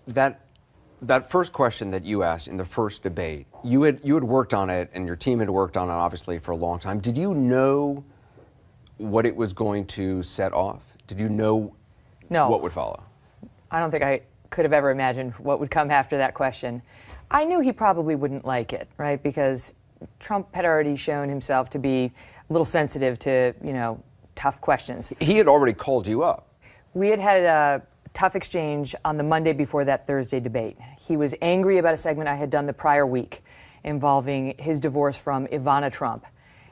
That first question that you asked in the first debate, you had worked on it, and your team had worked on it obviously for a long time. Did you know what it was going to set off? Did you know what would follow? I don't think I could have ever imagined what would come after that question. I knew he probably wouldn't like it, right? Because Trump had already shown himself to be a little sensitive to, tough questions. He had already called you up. We had had a tough exchange on the Monday before that Thursday debate. He was angry about a segment I had done the prior week involving his divorce from Ivana Trump.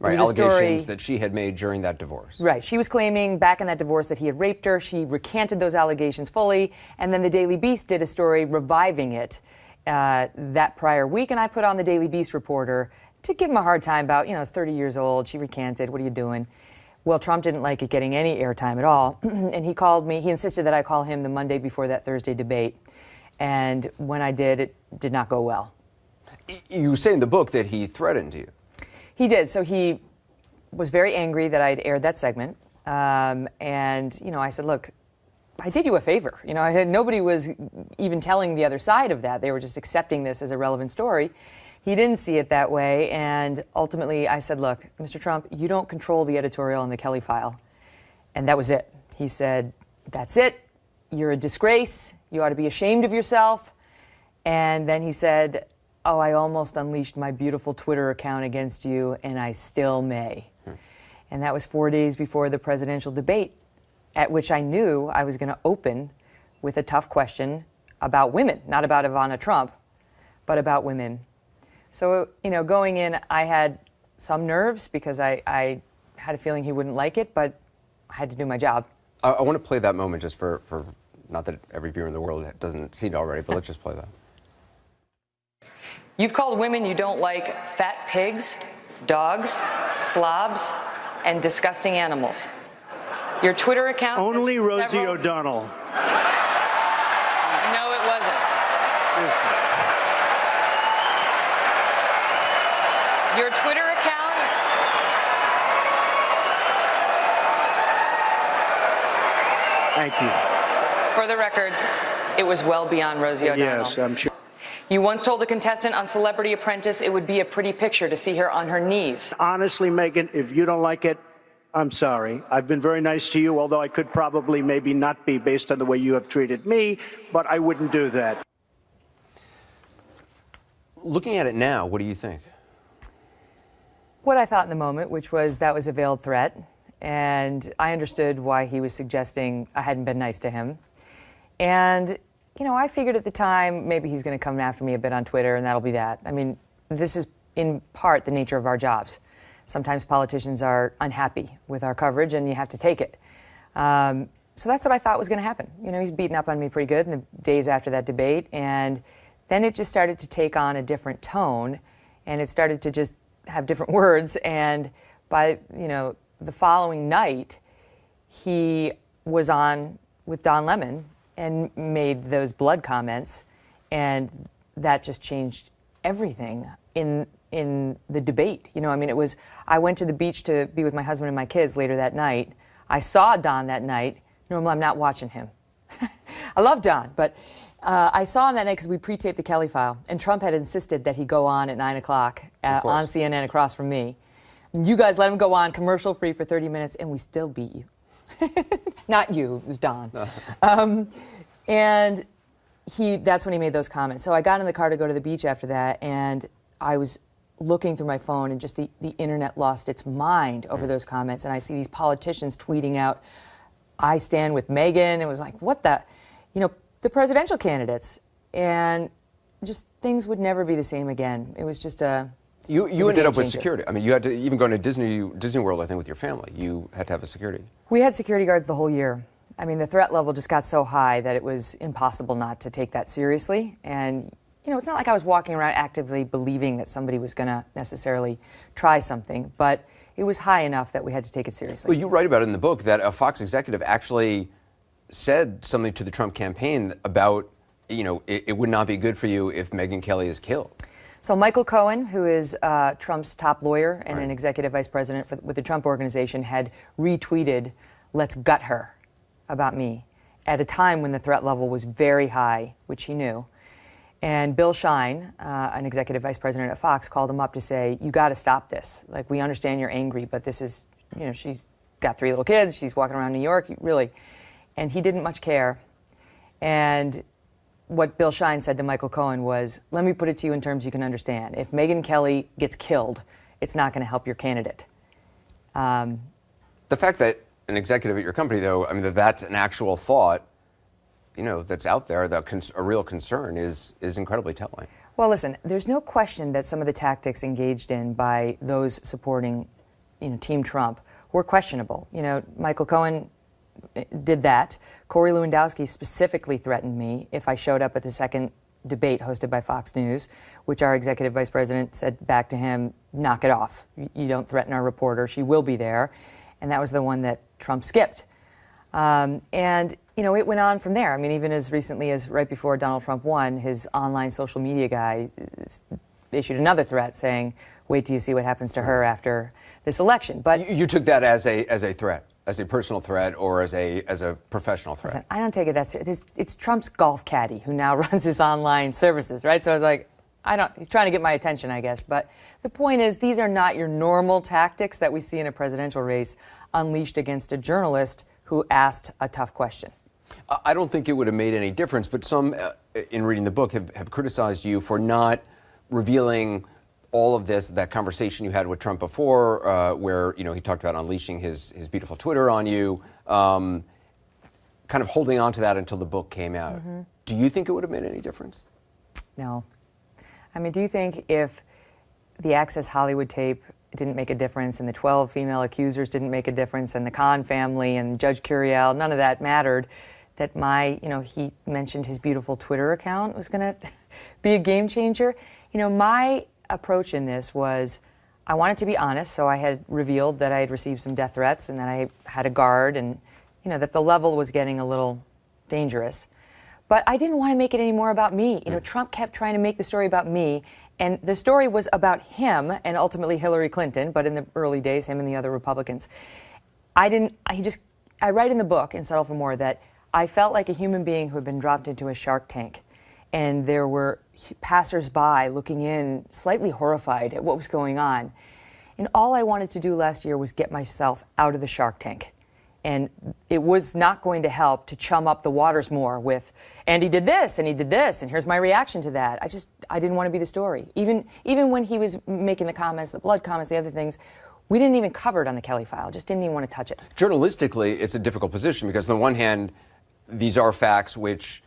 Right, allegations that she had made during that divorce. Right, she was claiming back in that divorce that he had raped her. She recanted those allegations fully, and then the Daily Beast did a story reviving it that prior week, and I put on the Daily Beast reporter to give him a hard time about, it's 30 years old, she recanted, what are you doing? Well, Trump didn't like it getting any airtime at all, and he called me. He insisted that I call him the Monday before that Thursday debate, and when I did, it did not go well. You say in the book that he threatened you. He did. So he was very angry that I'd aired that segment, and I said, look, I did you a favor. Nobody was even telling the other side of that. They were just accepting this as a relevant story. He didn't see it that way, and ultimately I said, look, Mr. Trump, you don't control the editorial in the Kelly file. And that was it. He said, that's it. You're a disgrace. You ought to be ashamed of yourself. And then he said, oh, I almost unleashed my beautiful Twitter account against you, and I still may. And that was 4 days before the presidential debate, at which I knew I was going to open with a tough question about women, not about Ivana Trump, but about women. So, going in, I had some nerves because I had a feeling he wouldn't like it, but I had to do my job. I want to play that moment just for not that every viewer in the world doesn't see it already, but let's just play that. You've called women you don't like fat pigs, dogs, slobs, and disgusting animals. Your Twitter account... Only Rosie O'Donnell. No, it wasn't. Your Twitter account... Thank you. For the record, it was well beyond Rosie O'Donnell. Yes, I'm sure. You once told a contestant on Celebrity Apprentice it would be a pretty picture to see her on her knees. Honestly, Megyn, if you don't like it, I'm sorry. I've been very nice to you, although I could probably maybe not be based on the way you have treated me, but I wouldn't do that. Looking at it now, what do you think? What I thought in the moment, which was that was a veiled threat, and I understood why he was suggesting I hadn't been nice to him. And, I figured at the time maybe he's going to come after me a bit on Twitter, and that'll be that. I mean, this is in part the nature of our jobs. Sometimes politicians are unhappy with our coverage, and you have to take it. So that's what I thought was going to happen. He's beaten up on me pretty good in the days after that debate, and then it just started to take on a different tone, and it started to just have different words. And by the following night, he was on with Don Lemon and made those blood comments, and that just changed everything in the debate. I went to the beach to be with my husband and my kids later that night. I saw Don that night. Normally I'm not watching him. I love Don, but I saw him that night because we pre-taped the Kelly file, and Trump had insisted that he go on at 9 o'clock on CNN across from me. You guys let him go on commercial-free for 30 minutes, and we still beat you. Not you, it was Don. And that's when he made those comments. So I got in the car to go to the beach after that, and I was looking through my phone, and just the internet lost its mind over those comments. And I see these politicians tweeting out, I stand with Megyn. It was like, what the, the presidential candidates. And just things would never be the same again. It was just You ended up with security. I mean, you had to even go to Disney World, I think, with your family. You had to have a security. We had security guards the whole year. I mean, the threat level just got so high that it was impossible not to take that seriously. And, it's not like I was walking around actively believing that somebody was going to necessarily try something, but it was high enough that we had to take it seriously. Well, you write about it in the book that a Fox executive actually said something to the Trump campaign about, it would not be good for you if Megyn Kelly is killed. So Michael Cohen, who is Trump's top lawyer and an executive vice president with the Trump Organization, had retweeted, "Let's gut her," about me. at a time when the threat level was very high, which he knew. And Bill Shine, an executive vice president at Fox, called him up to say, you got to stop this. Like, we understand you're angry, but this is, she's got 3 little kids, she's walking around New York, really. And he didn't much care. And what Bill Shine said to Michael Cohen was, let me put it to you in terms you can understand. If Megyn Kelly gets killed, it's not going to help your candidate. The fact that an executive at your company, though, I mean, that's an actual thought, that's out there, a real concern is incredibly telling. Well, listen, there's no question that some of the tactics engaged in by those supporting, Team Trump were questionable. Michael Cohen did that. Corey Lewandowski specifically threatened me if I showed up at the second debate hosted by Fox News, which our executive vice president said back to him, knock it off. You don't threaten our reporter. She will be there. And that was the one that Trump skipped. And it went on from there. I mean, even as recently as right before Donald Trump won, his online social media guy issued another threat saying, wait till you see what happens to her after this election. But you took that as a threat, as a personal threat, or as a professional threat? Listen, I don't take it that serious. It's Trump's golf caddy who now runs his online services, right? So I was like, he's trying to get my attention, I guess. But the point is, these are not your normal tactics that we see in a presidential race unleashed against a journalist who asked a tough question. I don't think it would have made any difference, but some, in reading the book, have criticized you for not revealing all of that conversation you had with Trump before, where, he talked about unleashing his beautiful Twitter on you, kind of holding on to that until the book came out. Mm-hmm. Do you think it would have made any difference? No. I mean, do you think if the Access Hollywood tape didn't make a difference and the 12 female accusers didn't make a difference and the Khan family and Judge Curiel, none of that mattered, that he mentioned his beautiful Twitter account was going to be a game changer? My approach in this was I wanted to be honest, so I had revealed that I had received some death threats and that I had a guard and, that the level was getting a little dangerous. But I didn't want to make it any more about me. Trump kept trying to make the story about me, and the story was about him and ultimately Hillary Clinton, but in the early days, him and the other Republicans. I write in the book, in Settle for More, that I felt like a human being who had been dropped into a shark tank, and there were passersby looking in, slightly horrified at what was going on. And all I wanted to do last year was get myself out of the shark tank. And it was not going to help to chum up the waters more with, and he did this, and he did this, and here's my reaction to that. I didn't want to be the story. Even when he was making the comments, the blood comments, the other things, we didn't even cover it on the Kelly file. Just didn't even want to touch it. Journalistically, it's a difficult position because on the one hand, these are facts which,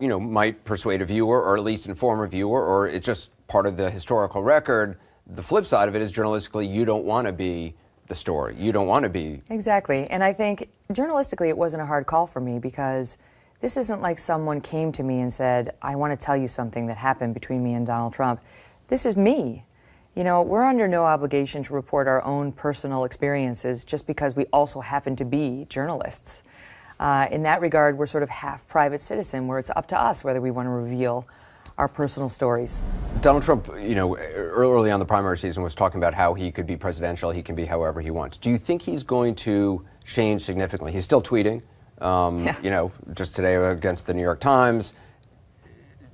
might persuade a viewer or at least inform a viewer, or it's just part of the historical record. The flip side of it is journalistically, you don't want to be the story. You don't want to be. Exactly. And I think journalistically it wasn't a hard call for me because this isn't like someone came to me and said, I want to tell you something that happened between me and Donald Trump. This is me. We're under no obligation to report our own personal experiences just because we also happen to be journalists. In that regard, we're sort of half private citizen where it's up to us whether we want to reveal our personal stories. Donald Trump, early on the primary season was talking about how he could be presidential, he can be however he wants. Do you think he's going to change significantly? He's still tweeting, just today against the New York Times.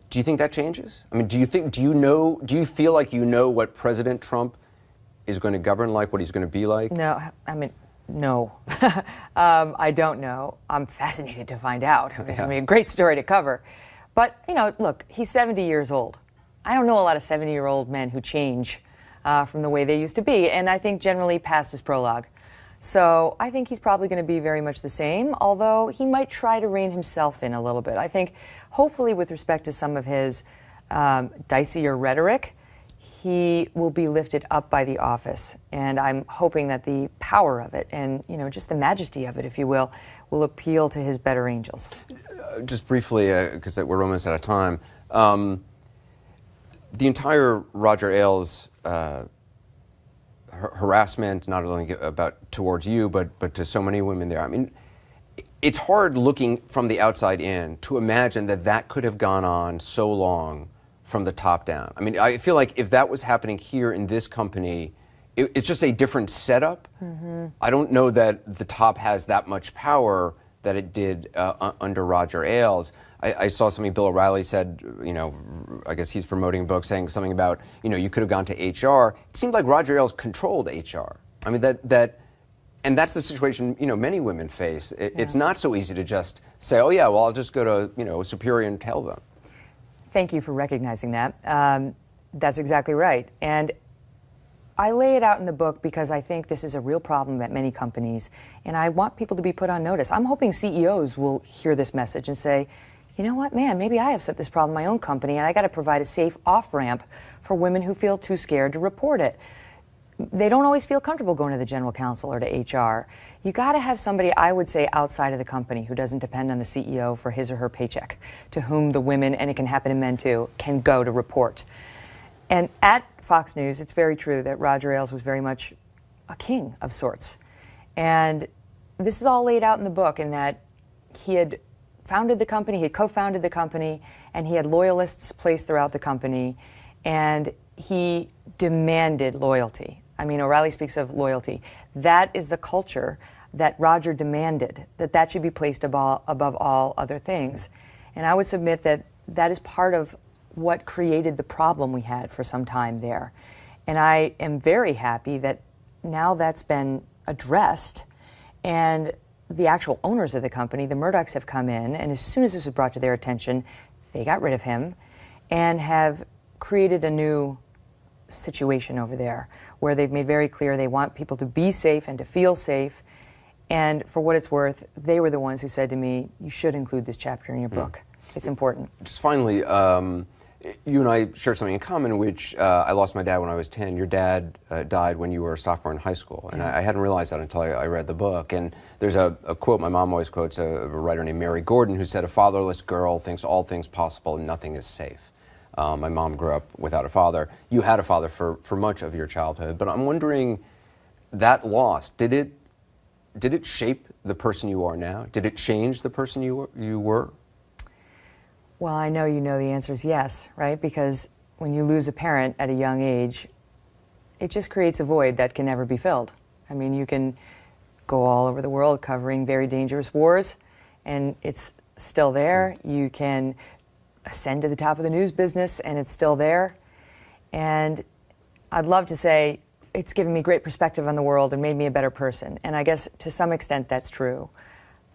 Do you think that changes? I mean, do you feel like what President Trump is going to govern like, what he's going to be like? No, no. I don't know. I'm fascinated to find out. It's going to be a great story to cover. But, look, he's 70 years old. I don't know a lot of 70-year-old men who change from the way they used to be, and I think generally past his prologue. So I think he's probably going to be very much the same, although he might try to rein himself in a little bit. I think, hopefully, with respect to some of his dicier rhetoric, he will be lifted up by the office. And I'm hoping that the power of it and, just the majesty of it, if you will appeal to his better angels. Just briefly, because we're almost out of time, the entire Roger Ailes harassment, not only towards you, but to so many women there. I mean, it's hard looking from the outside in to imagine that could have gone on so long from the top down. I mean, I feel like if that was happening here in this company, it's just a different setup. Mm-hmm. I don't know that the top has that much power that it did under Roger Ailes. I saw something Bill O'Reilly said, I guess he's promoting a book saying something about, you could have gone to HR. It seemed like Roger Ailes controlled HR. I mean, and that's the situation, many women face. It's not so easy to just say, oh yeah, well, I'll just go to, a superior and tell them. Thank you for recognizing that. That's exactly right. And I lay it out in the book because I think this is a real problem at many companies, and I want people to be put on notice. I'm hoping CEOs will hear this message and say, you know what, man, maybe I have set this problem in my own company, and I got to provide a safe off-ramp for women who feel too scared to report it. They don't always feel comfortable going to the general counsel or to HR. You got to have somebody, I would say, outside of the company who doesn't depend on the CEO for his or her paycheck, to whom the women, and it can happen to men too, can go to report. And at Fox News, it's very true that Roger Ailes was very much a king of sorts. And this is all laid out in the book in that he had founded the company, he had co-founded the company, and he had loyalists placed throughout the company, and he demanded loyalty. I mean, O'Reilly speaks of loyalty. That is the culture that Roger demanded, that should be placed above all other things. And I would submit that that is part of what created the problem we had for some time there. And I am very happy that now that's been addressed, and the actual owners of the company, the Murdochs, have come in, and as soon as this was brought to their attention, they got rid of him and have created a new situation over there where they've made very clear they want people to be safe and to feel safe. And for what it's worth, they were the ones who said to me, you should include this chapter in your book. It's important. Just finally, you and I share something in common, which I lost my dad when I was 10. Your dad died when you were a sophomore in high school, and I hadn't realized that until I read the book. And there's a quote my mom always quotes, a writer named Mary Gordon, who said, a fatherless girl thinks all things possible and nothing is safe. My mom grew up without a father. You had a father for much of your childhood, but I'm wondering, that loss, did it shape the person you are now? Did it change the person you were? Well, I know you know the answer is yes, right? Because when you lose a parent at a young age, it just creates a void that can never be filled. I mean, you can go all over the world covering very dangerous wars, and it's still there. You can ascend to the top of the news business, and it's still there. And I'd love to say it's given me great perspective on the world and made me a better person. And I guess to some extent that's true.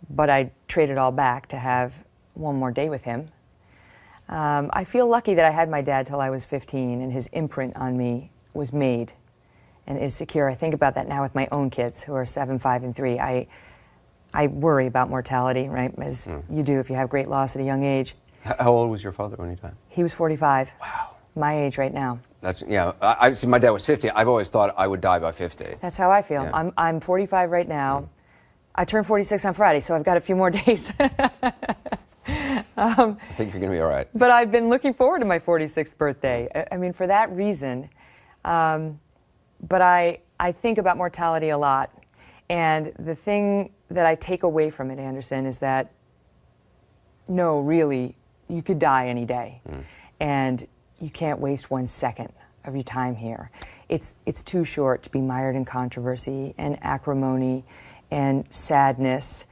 But I trade it all back to have one more day with him. I feel lucky that I had my dad till I was 15, and his imprint on me was made and is secure. I think about that now with my own kids, who are 7, 5, and 3. I worry about mortality, right, as you do if you have great loss at a young age. How old was your father when he died? He was 45. Wow. My age right now. That's, yeah, I see. My dad was 50. I've always thought I would die by 50. That's how I feel. Yeah. I'm 45 right now. I turn 46 on Friday, so I've got a few more days. I think you're going to be all right. But I've been looking forward to my 46th birthday. I mean, for that reason. But I think about mortality a lot. And the thing that I take away from it, Anderson, is that, no, really, you could die any day. And you can't waste 1 second of your time here. It's too short to be mired in controversy and acrimony and sadness.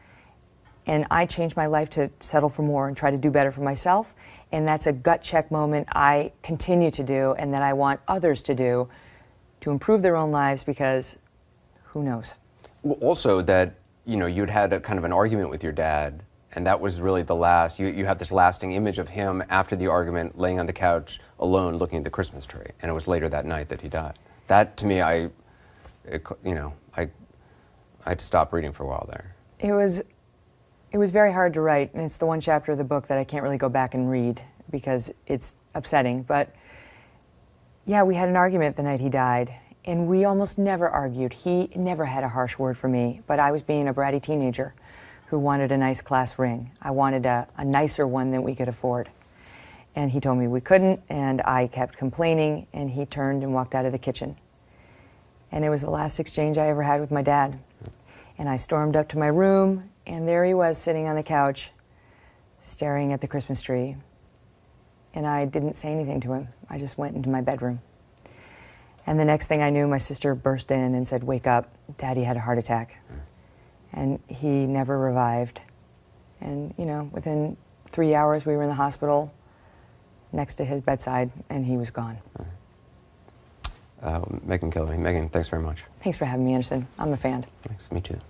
And I changed my life to settle for more and try to do better for myself. And that's a gut check moment I continue to do, and that I want others to do, to improve their own lives, because who knows? Well, also that, you'd had a kind of an argument with your dad, and that was really the last, you have this lasting image of him after the argument laying on the couch alone looking at the Christmas tree. And it was later that night that he died. That, to me, I had to stop reading for a while there. It was very hard to write, and it's the one chapter of the book that I can't really go back and read because it's upsetting. But yeah, we had an argument the night he died, and we almost never argued. He never had a harsh word for me, but I was being a bratty teenager who wanted a nice class ring. I wanted a nicer one than we could afford. And he told me we couldn't, and I kept complaining, and he turned and walked out of the kitchen. And it was the last exchange I ever had with my dad. And I stormed up to my room, and there he was sitting on the couch, staring at the Christmas tree. And I didn't say anything to him. I just went into my bedroom. And the next thing I knew, my sister burst in and said, "Wake up, Daddy had a heart attack." And he never revived. And, you know, within 3 hours, we were in the hospital next to his bedside, and he was gone. Megyn Kelly. Megyn, thanks very much. Thanks for having me, Anderson. I'm a fan. Thanks. Me too.